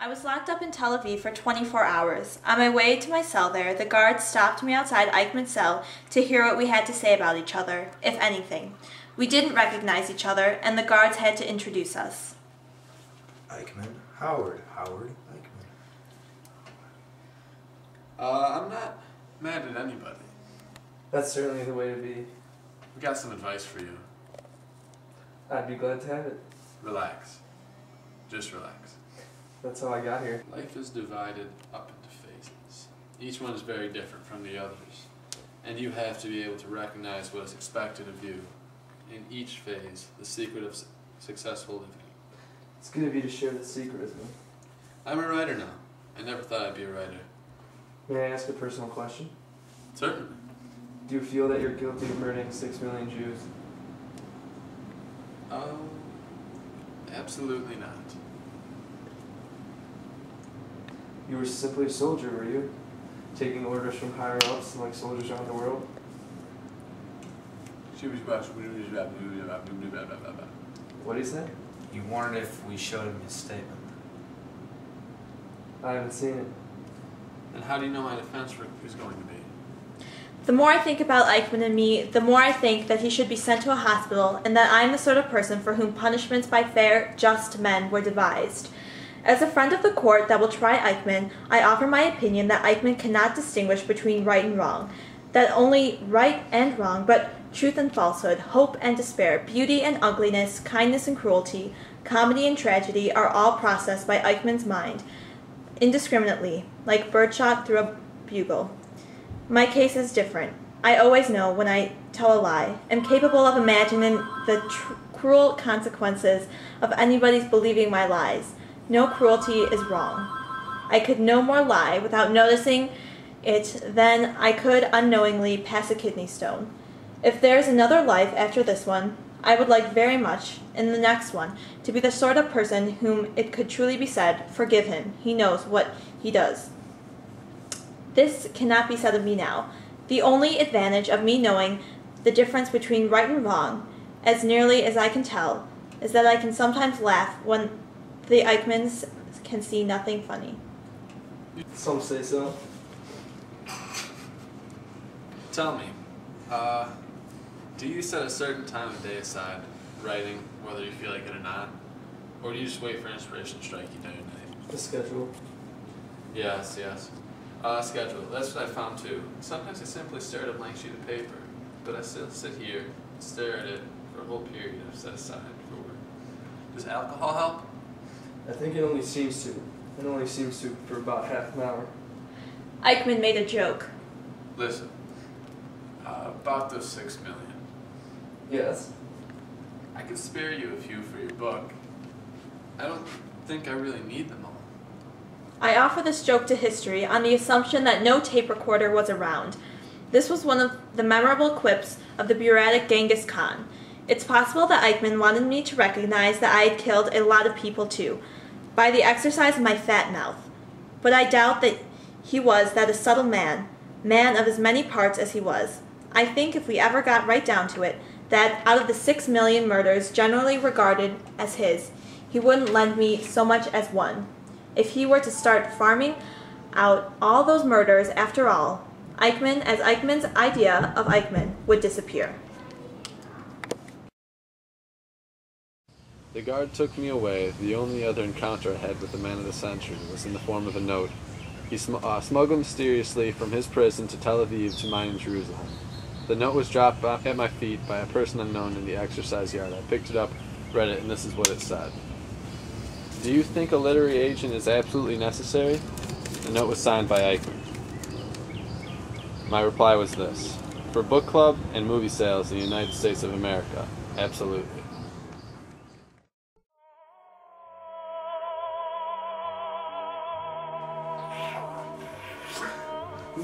I was locked up in Tel Aviv for 24 hours. On my way to my cell there, the guards stopped me outside Eichmann's cell to hear what we had to say about each other, if anything. We didn't recognize each other, and the guards had to introduce us. Eichmann, Howard Eichmann. I'm not mad at anybody. That's certainly the way to be. We got some advice for you. I'd be glad to have it. Relax. Just relax. That's how I got here. Life is divided up into phases. Each one is very different from the others. And you have to be able to recognize what is expected of you. In each phase, the secret of successful living. It's good of you to share the secret with me. I'm a writer now. I never thought I'd be a writer. May I ask a personal question? Certainly. Do you feel that you're guilty of murdering 6 million Jews? Absolutely not. You were simply a soldier, were you? Taking orders from higher-ups like soldiers around the world? What do you say? He wondered if we showed him his statement. I haven't seen it. And how do you know my defense is going to be? The more I think about Eichmann and me, the more I think that he should be sent to a hospital and that I'm the sort of person for whom punishments by fair, just men were devised. As a friend of the court that will try Eichmann, I offer my opinion that Eichmann cannot distinguish between right and wrong, that only right and wrong, but truth and falsehood, hope and despair, beauty and ugliness, kindness and cruelty, comedy and tragedy are all processed by Eichmann's mind, indiscriminately, like birdshot through a bugle. My case is different. I always know when I tell a lie, am capable of imagining the cruel consequences of anybody's believing my lies. No cruelty is wrong. I could no more lie without noticing it than I could unknowingly pass a kidney stone. If there is another life after this one, I would like very much, in the next one, to be the sort of person whom it could truly be said, forgive him, he knows what he does. This cannot be said of me now. The only advantage of me knowing the difference between right and wrong, as nearly as I can tell, is that I can sometimes laugh when the Eichmanns can see nothing funny. Some say so. Tell me, do you set a certain time of day aside, writing, whether you feel like it or not? Or do you just wait for inspiration to strike you day and night? The schedule. Yes. Schedule. That's what I found too. Sometimes I simply stare at a blank sheet of paper, but I still sit here and stare at it for a whole period I've set aside for work. Does alcohol help? I think it only seems to. It only seems to for about half an hour. Eichmann made a joke. Listen, about those 6 million. Yes? I could spare you a few for your book. I don't think I really need them all. I offer this joke to history on the assumption that no tape recorder was around. This was one of the memorable quips of the bureaucratic Genghis Khan. It's possible that Eichmann wanted me to recognize that I had killed a lot of people too, by the exercise of my fat mouth. But I doubt that he was that a subtle man of as many parts as he was. I think if we ever got right down to it, that out of the 6 million murders generally regarded as his, he wouldn't lend me so much as one. If he were to start farming out all those murders after all, Eichmann, as Eichmann's idea of Eichmann, would disappear. The guard took me away. The only other encounter I had with the man of the century was in the form of a note. He smuggled mysteriously from his prison to Tel Aviv to mine in Jerusalem. The note was dropped at my feet by a person unknown in the exercise yard. I picked it up, read it, and this is what it said. Do you think a literary agent is absolutely necessary? The note was signed by Eichmann. My reply was this: for book club and movie sales in the United States of America, absolutely. We